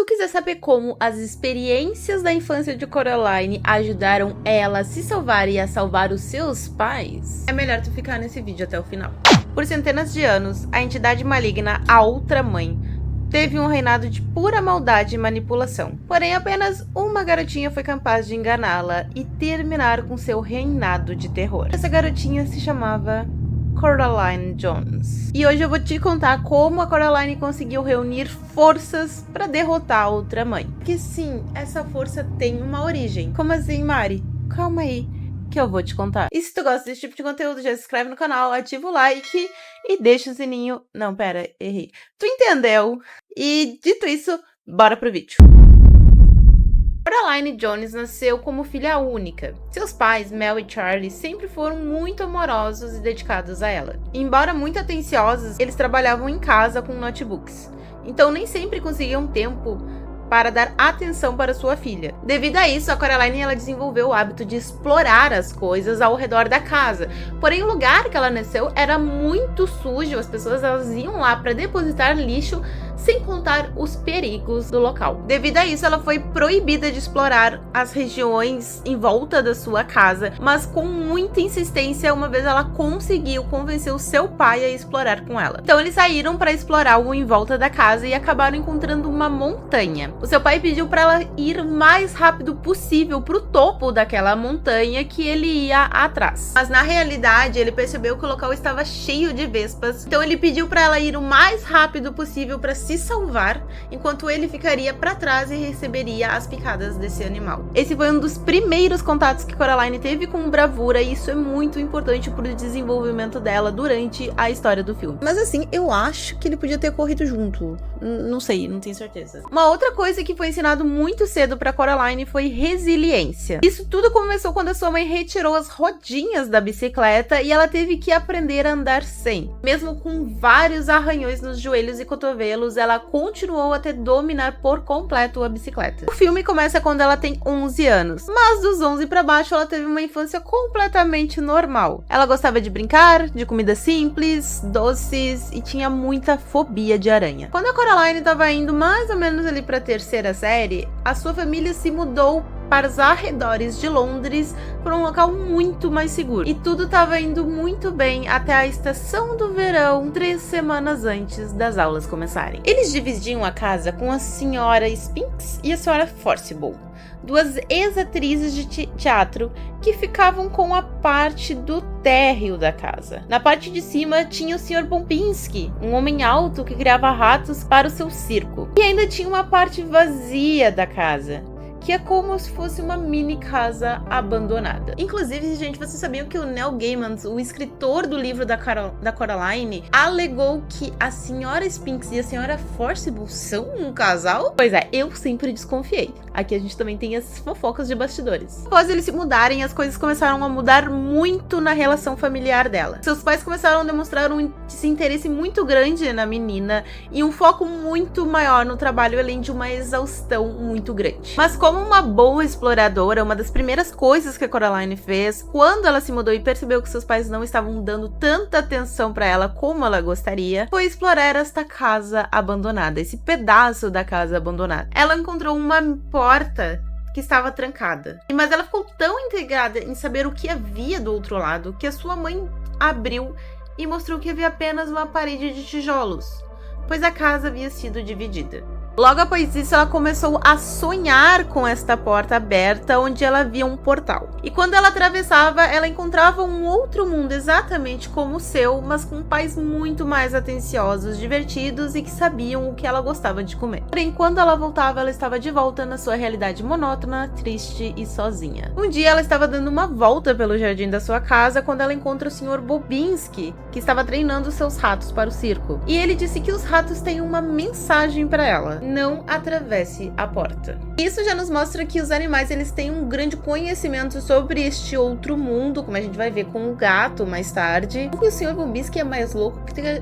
quiser saber como as experiências da infância de Coraline ajudaram ela a se salvar e a salvar os seus pais, é melhor tu ficar nesse vídeo até o final. Por centenas de anos, a entidade maligna, a Outra Mãe, teve um reinado de pura maldade e manipulação. Porém, apenas uma garotinha foi capaz de enganá-la e terminar com seu reinado de terror. Essa garotinha se chamava Coraline Jones. E hoje eu vou te contar como a Coraline conseguiu reunir forças para derrotar a Outra Mãe. Que sim, essa força tem uma origem. Como assim, Mari? Calma aí, que eu vou te contar. E se tu gosta desse tipo de conteúdo, já se inscreve no canal, ativa o like e deixa o sininho. Não, pera, errei. Tu entendeu? E dito isso, bora pro vídeo. Coraline Jones nasceu como filha única. Seus pais, Mel e Charlie, sempre foram muito amorosos e dedicados a ela. Embora muito atenciosos, eles trabalhavam em casa com notebooks. Então nem sempre conseguiam tempo para dar atenção para sua filha. Devido a isso, a Coraline ela desenvolveu o hábito de explorar as coisas ao redor da casa. Porém, o lugar que ela nasceu era muito sujo, as pessoas elas iam lá para depositar lixo, sem contar os perigos do local. Devido a isso, ela foi proibida de explorar as regiões em volta da sua casa, mas com muita insistência, uma vez ela conseguiu convencer o seu pai a explorar com ela. Então eles saíram para explorar o em volta da casa e acabaram encontrando uma montanha. O seu pai pediu para ela ir o mais rápido possível para o topo daquela montanha que ele ia atrás. Mas na realidade, ele percebeu que o local estava cheio de vespas, então ele pediu para ela ir o mais rápido possível para se salvar, enquanto ele ficaria para trás e receberia as picadas desse animal. Esse foi um dos primeiros contatos que Coraline teve com bravura, e isso é muito importante para o desenvolvimento dela durante a história do filme. Mas assim, eu acho que ele podia ter corrido junto. Não sei, não tenho certeza. Uma outra coisa que foi ensinado muito cedo para Coraline foi resiliência. Isso tudo começou quando a sua mãe retirou as rodinhas da bicicleta e ela teve que aprender a andar sem. Mesmo com vários arranhões nos joelhos e cotovelos, ela continuou até dominar por completo a bicicleta. O filme começa quando ela tem 11 anos, mas dos 11 para baixo ela teve uma infância completamente normal. Ela gostava de brincar, de comida simples, doces e tinha muita fobia de aranha. Quando a Coraline estava indo mais ou menos ali para a terceira série, a sua família se mudou para os arredores de Londres, para um local muito mais seguro. E tudo estava indo muito bem até a estação do verão, 3 semanas antes das aulas começarem. Eles dividiam a casa com a senhora Spinks e a senhora Forcible, duas ex-atrizes de teatro que ficavam com a parte do térreo da casa. Na parte de cima tinha o Sr. Bombinski, um homem alto que criava ratos para o seu circo. E ainda tinha uma parte vazia da casa, que é como se fosse uma mini casa abandonada. Inclusive, gente, vocês sabiam que o Neil Gaiman, o escritor do livro da Coraline, alegou que a senhora Spinks e a senhora Forcible são um casal? Pois é, eu sempre desconfiei. Aqui a gente também tem as fofocas de bastidores. Após eles se mudarem, as coisas começaram a mudar muito na relação familiar dela. Seus pais começaram a demonstrar um interesse muito grande na menina e um foco muito maior no trabalho, além de uma exaustão muito grande. Mas como uma boa exploradora, uma das primeiras coisas que a Coraline fez quando ela se mudou e percebeu que seus pais não estavam dando tanta atenção para ela como ela gostaria, foi explorar esta casa abandonada, esse pedaço da casa abandonada. Ela encontrou uma porta que estava trancada, mas ela ficou tão intrigada em saber o que havia do outro lado que a sua mãe abriu e mostrou que havia apenas uma parede de tijolos, pois a casa havia sido dividida. Logo após isso, ela começou a sonhar com esta porta aberta, onde ela via um portal. E quando ela atravessava, ela encontrava um outro mundo exatamente como o seu, mas com pais muito mais atenciosos, divertidos e que sabiam o que ela gostava de comer. Porém, quando ela voltava, ela estava de volta na sua realidade monótona, triste e sozinha. Um dia, ela estava dando uma volta pelo jardim da sua casa quando ela encontra o Sr. Bombinski, que estava treinando seus ratos para o circo. E ele disse que os ratos têm uma mensagem para ela: não atravesse a porta. Isso já nos mostra que os animais eles têm um grande conhecimento sobre este outro mundo, como a gente vai ver com o gato mais tarde. E o Sr. Bombinski é mais louco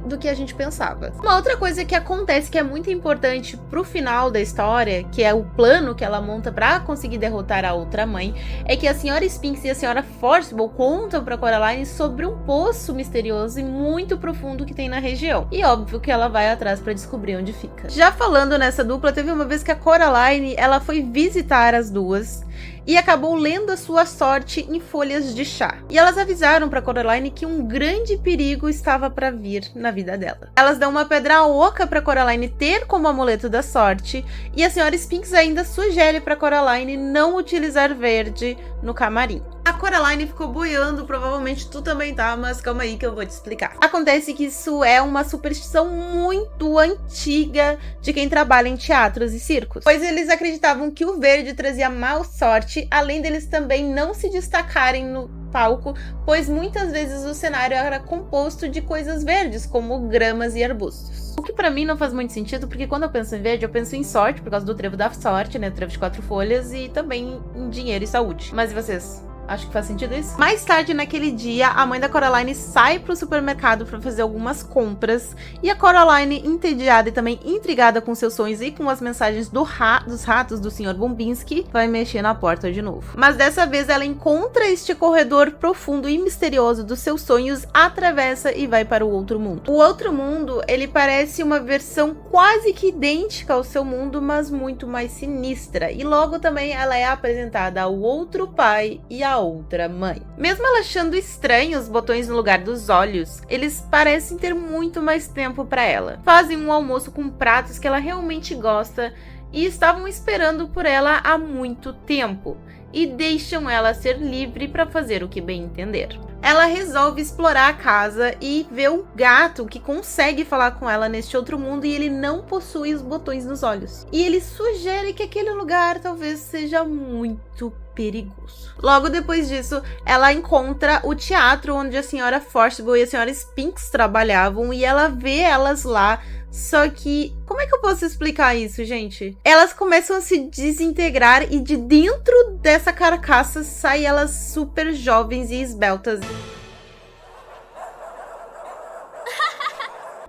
do que a gente pensava. Uma outra coisa que acontece que é muito importante pro final da história, que é o plano que ela monta para conseguir derrotar a Outra Mãe, é que a senhora Spinks e a senhora Forcible contam para Coraline sobre um poço misterioso e muito profundo que tem na região. E óbvio que ela vai atrás para descobrir onde fica. Já falando nessa dessa dupla, teve uma vez que a Coraline, ela foi visitar as duas e acabou lendo a sua sorte em folhas de chá. E elas avisaram para Coraline que um grande perigo estava para vir na vida dela. Elas dão uma pedra oca para Coraline ter como amuleto da sorte, e a senhora Spinks ainda sugere para Coraline não utilizar verde no camarim. A Coraline ficou boiando, provavelmente tu também tá, mas calma aí que eu vou te explicar. Acontece que isso é uma superstição muito antiga de quem trabalha em teatros e circos, pois eles acreditavam que o verde trazia má sorte, além deles também não se destacarem no palco, pois muitas vezes o cenário era composto de coisas verdes, como gramas e arbustos. O que pra mim não faz muito sentido, porque quando eu penso em verde, eu penso em sorte, por causa do trevo da sorte, né, o trevo de 4 folhas, e também em dinheiro e saúde. Mas e vocês? Acho que faz sentido isso. Mais tarde naquele dia, a mãe da Coraline sai pro supermercado para fazer algumas compras, e a Coraline, entediada e também intrigada com seus sonhos e com as mensagens dos ratos do Sr. Bombinski, vai mexer na porta de novo. Mas dessa vez ela encontra este corredor profundo e misterioso dos seus sonhos, atravessa e vai para o outro mundo. O outro mundo, ele parece uma versão quase que idêntica ao seu mundo, mas muito mais sinistra, e logo também ela é apresentada ao outro pai e a outra mãe. Mesmo ela achando estranho os botões no lugar dos olhos, eles parecem ter muito mais tempo para ela. Fazem um almoço com pratos que ela realmente gosta e estavam esperando por ela há muito tempo, e deixam ela ser livre para fazer o que bem entender. Ela resolve explorar a casa e vê o gato que consegue falar com ela neste outro mundo, e ele não possui os botões nos olhos. E ele sugere que aquele lugar talvez seja muito perigoso. Logo depois disso, ela encontra o teatro onde a senhora Forcible e a senhora Spinks trabalhavam, e ela vê elas lá. Só que, como é que eu posso explicar isso, gente? Elas começam a se desintegrar, e de dentro dessa carcaça saem elas super jovens e esbeltas.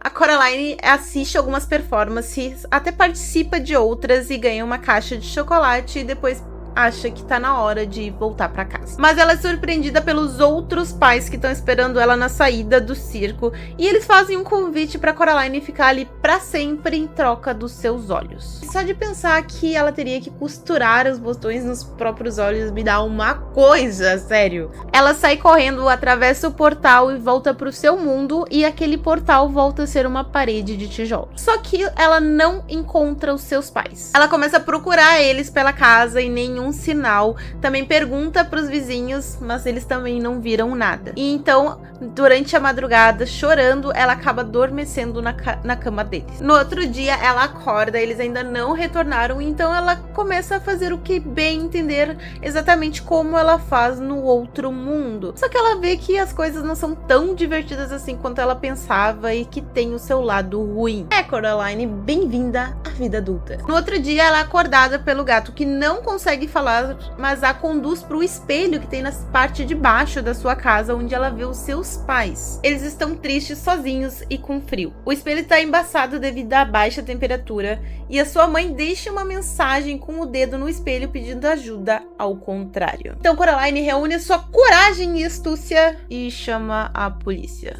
A Coraline assiste algumas performances, até participa de outras e ganha uma caixa de chocolate, e depois acha que tá na hora de voltar pra casa. Mas ela é surpreendida pelos outros pais que estão esperando ela na saída do circo, e eles fazem um convite pra Coraline ficar ali pra sempre em troca dos seus olhos. Só de pensar que ela teria que costurar os botões nos próprios olhos me dá uma coisa, sério. Ela sai correndo, atravessa o portal e volta pro seu mundo, e aquele portal volta a ser uma parede de tijolos. Só que ela não encontra os seus pais. Ela começa a procurar eles pela casa e nenhum sinal. Também pergunta pros vizinhos, mas eles também não viram nada. E então, durante a madrugada, chorando, ela acaba adormecendo na cama deles. No outro dia, ela acorda, eles ainda não retornaram, então ela começa a fazer o que bem entender, exatamente como ela faz no outro mundo. Só que ela vê que as coisas não são tão divertidas assim quanto ela pensava, e que tem o seu lado ruim. Coraline, bem-vinda à vida adulta. No outro dia, ela é acordada pelo gato, que não consegue falar, mas a conduz para o espelho que tem na parte de baixo da sua casa, onde ela vê os seus pais. Eles estão tristes, sozinhos e com frio. O espelho está embaçado devido à baixa temperatura, e a sua mãe deixa uma mensagem com o dedo no espelho pedindo ajuda ao contrário. Então Coraline reúne a sua coragem e astúcia e chama a polícia.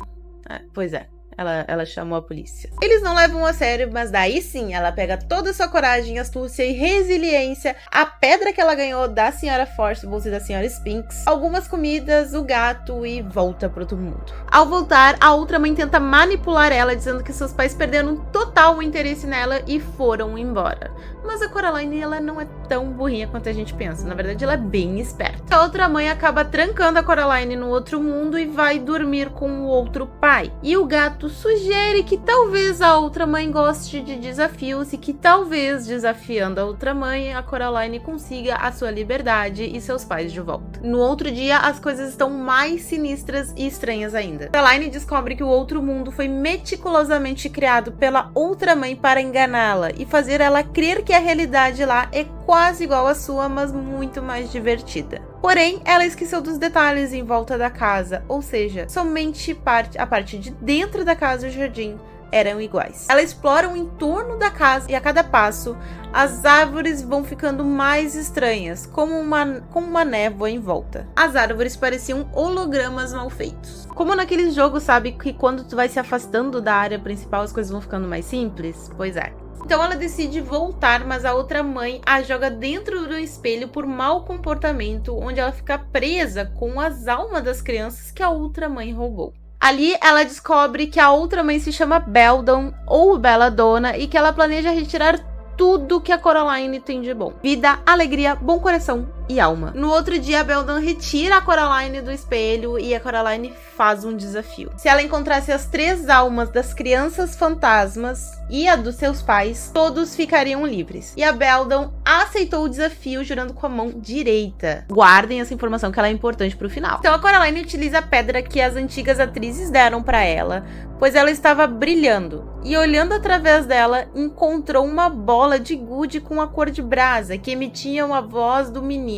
Pois é. Ela chamou a polícia. Eles não levam a sério, mas daí sim, ela pega toda a sua coragem, astúcia e resiliência, a pedra que ela ganhou da senhora Forcible e da senhora Spinks, algumas comidas, o gato, e volta pro outro mundo. Ao voltar, a outra mãe tenta manipular ela, dizendo que seus pais perderam total o interesse nela e foram embora. Mas a Coraline, ela não é tão burrinha quanto a gente pensa. Na verdade, ela é bem esperta. A outra mãe acaba trancando a Coraline no outro mundo e vai dormir com o outro pai. E o gato sugere que talvez a outra mãe goste de desafios, e que talvez, desafiando a outra mãe, a Coraline consiga a sua liberdade e seus pais de volta. No outro dia, as coisas estão mais sinistras e estranhas ainda. Coraline descobre que o outro mundo foi meticulosamente criado pela outra mãe para enganá-la e fazer ela crer que a realidade lá é quase igual à sua, mas muito mais divertida. Porém, ela esqueceu dos detalhes em volta da casa, ou seja, somente a parte de dentro da casa e o jardim eram iguais. Ela explora o entorno da casa, e a cada passo, as árvores vão ficando mais estranhas, com uma névoa em volta. As árvores pareciam hologramas mal feitos. Como naqueles jogos, sabe, que quando tu vai se afastando da área principal, as coisas vão ficando mais simples? Pois é. Então ela decide voltar, mas a outra mãe a joga dentro do espelho por mau comportamento, onde ela fica presa com as almas das crianças que a outra mãe roubou. Ali ela descobre que a outra mãe se chama Beldon ou Belladonna e que ela planeja retirar tudo que a Coraline tem de bom: vida, alegria, bom coração e alma. No outro dia, a Beldon retira a Coraline do espelho e a Coraline faz um desafio. Se ela encontrasse as 3 almas das crianças fantasmas e a dos seus pais, todos ficariam livres. E a Beldon aceitou o desafio jurando com a mão direita. Guardem essa informação que ela é importante pro final. Então a Coraline utiliza a pedra que as antigas atrizes deram para ela, pois ela estava brilhando. E olhando através dela, encontrou uma bola de gude com a cor de brasa, que emitia uma voz do menino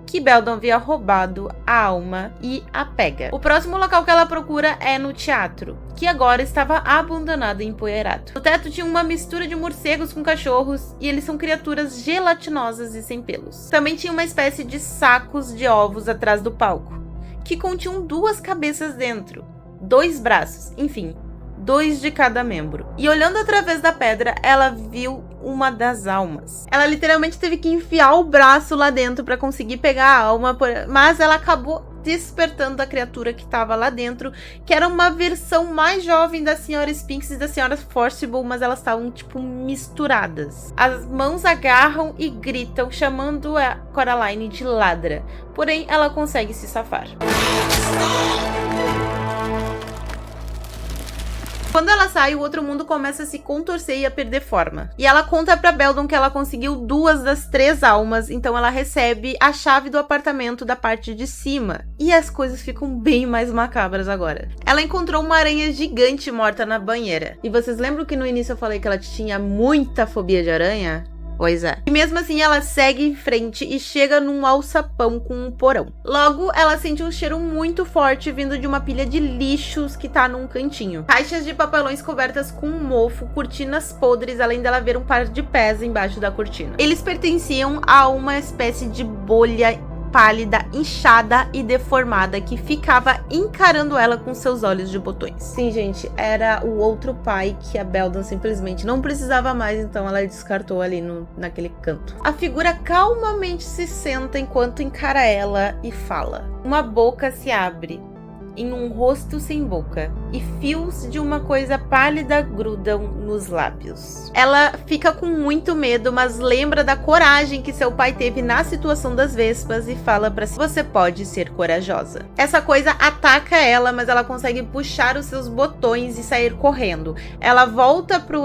que Beldon havia roubado a alma e a pega. O próximo local que ela procura é no teatro, que agora estava abandonado e empoeirado. No teto tinha uma mistura de morcegos com cachorros, e eles são criaturas gelatinosas e sem pelos. Também tinha uma espécie de sacos de ovos atrás do palco, que continham 2 cabeças dentro, 2 braços, enfim, 2 de cada membro. E olhando através da pedra, ela viu uma das almas. Ela literalmente teve que enfiar o braço lá dentro para conseguir pegar a alma, mas ela acabou despertando a criatura que estava lá dentro, que era uma versão mais jovem da Sra. Spinks e da Sra. Forcible, mas elas estavam tipo misturadas. As mãos agarram e gritam, chamando a Coraline de ladra. Porém, ela consegue se safar. Quando ela sai, o outro mundo começa a se contorcer e a perder forma. E ela conta pra Beldon que ela conseguiu 2 das 3 almas, então ela recebe a chave do apartamento da parte de cima. E as coisas ficam bem mais macabras agora. Ela encontrou uma aranha gigante morta na banheira. E vocês lembram que no início eu falei que ela tinha muita fobia de aranha? Pois é. E mesmo assim, ela segue em frente e chega num alçapão com um porão. Logo, ela sente um cheiro muito forte vindo de uma pilha de lixos que tá num cantinho. Caixas de papelões cobertas com mofo, cortinas podres, além dela ver um par de pés embaixo da cortina. Eles pertenciam a uma espécie de bolha pálida, inchada e deformada que ficava encarando ela com seus olhos de botões. Sim, gente, era o outro pai que a Beldon simplesmente não precisava mais, então ela descartou ali naquele canto. A figura calmamente se senta enquanto encara ela e fala. Uma boca se abre em um rosto sem boca, e fios de uma coisa pálida grudam nos lábios. Ela fica com muito medo, mas lembra da coragem que seu pai teve na situação das vespas e fala pra si: você pode ser corajosa. Essa coisa ataca ela, mas ela consegue puxar os seus botões e sair correndo. Ela volta pro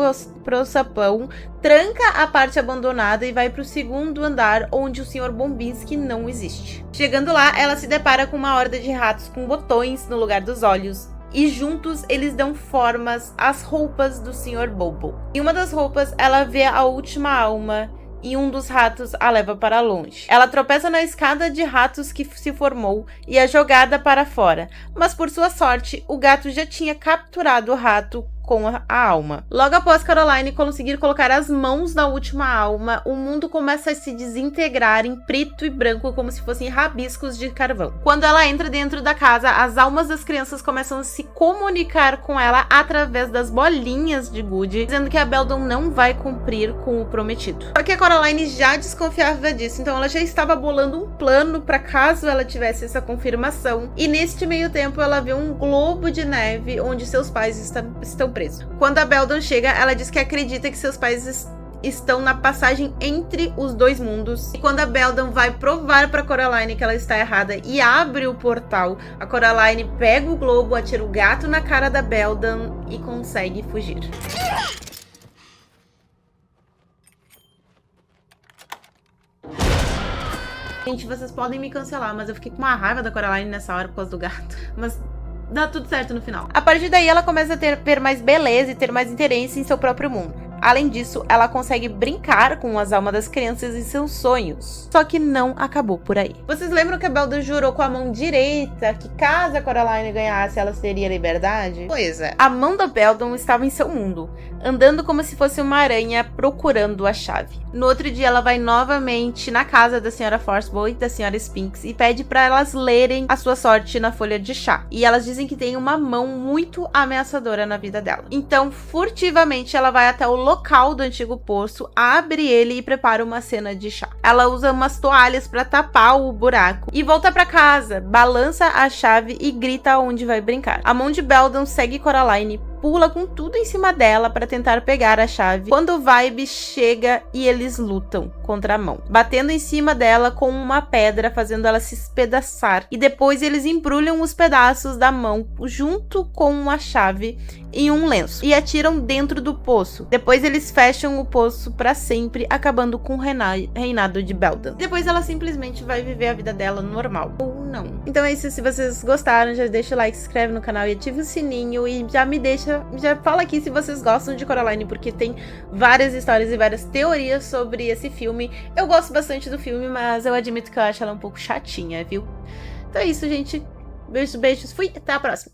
sapão, tranca a parte abandonada e vai pro 2º andar, onde o Sr. Bombinski não existe. Chegando lá, ela se depara com uma horda de ratos com botões no lugar dos olhos, e juntos eles dão formas às roupas do Sr. Bobo. Em uma das roupas, ela vê a última alma e um dos ratos a leva para longe. Ela tropeça na escada de ratos que se formou e é jogada para fora, mas por sua sorte, o gato já tinha capturado o rato com a alma. Logo após Coraline conseguir colocar as mãos na última alma, o mundo começa a se desintegrar em preto e branco, como se fossem rabiscos de carvão. Quando ela entra dentro da casa, as almas das crianças começam a se comunicar com ela através das bolinhas de gude, dizendo que a Beldon não vai cumprir com o prometido. Só que a Coraline já desconfiava disso, então ela já estava bolando um plano para caso ela tivesse essa confirmação. E neste meio tempo, ela vê um globo de neve onde seus pais estão presos. Quando a Beldon chega, ela diz que acredita que seus pais estão na passagem entre os 2 mundos. E quando a Beldon vai provar para Coraline que ela está errada e abre o portal, a Coraline pega o globo, atira o gato na cara da Beldon e consegue fugir. Gente, vocês podem me cancelar, mas eu fiquei com uma raiva da Coraline nessa hora por causa do gato. Mas dá tudo certo no final. A partir daí, ela começa a ver mais beleza e ter mais interesse em seu próprio mundo. Além disso, ela consegue brincar com as almas das crianças e seus sonhos. Só que não acabou por aí. Vocês lembram que a Beldon jurou com a mão direita que caso a Coraline ganhasse, ela teria liberdade? Pois é. A mão da Beldon estava em seu mundo, andando como se fosse uma aranha procurando a chave. No outro dia, ela vai novamente na casa da Sra. Forcible e da Sra. Spinks e pede para elas lerem a sua sorte na folha de chá. E elas dizem que tem uma mão muito ameaçadora na vida dela. Então, furtivamente, ela vai até o local do antigo poço, abre ele e prepara uma cena de chá. Ela usa umas toalhas para tapar o buraco e volta para casa, balança a chave e grita onde vai brincar. A mão de Beldam segue Coraline, pula com tudo em cima dela para tentar pegar a chave, quando o Vibe chega e eles lutam contra a mão, batendo em cima dela com uma pedra, fazendo ela se espedaçar, e depois eles embrulham os pedaços da mão junto com a chave em um lenço e atiram dentro do poço. Depois eles fecham o poço para sempre, acabando com o reinado de Beldam. Depois ela simplesmente vai viver a vida dela normal, ou não. Então é isso, se vocês gostaram, já deixa o like, se inscreve no canal e ativa o sininho, e já fala aqui se vocês gostam de Coraline, porque tem várias histórias e várias teorias sobre esse filme. Eu gosto bastante do filme, mas eu admito que eu acho ela um pouco chatinha, viu? Então é isso, gente. Beijos, beijos. Fui. Até a próxima.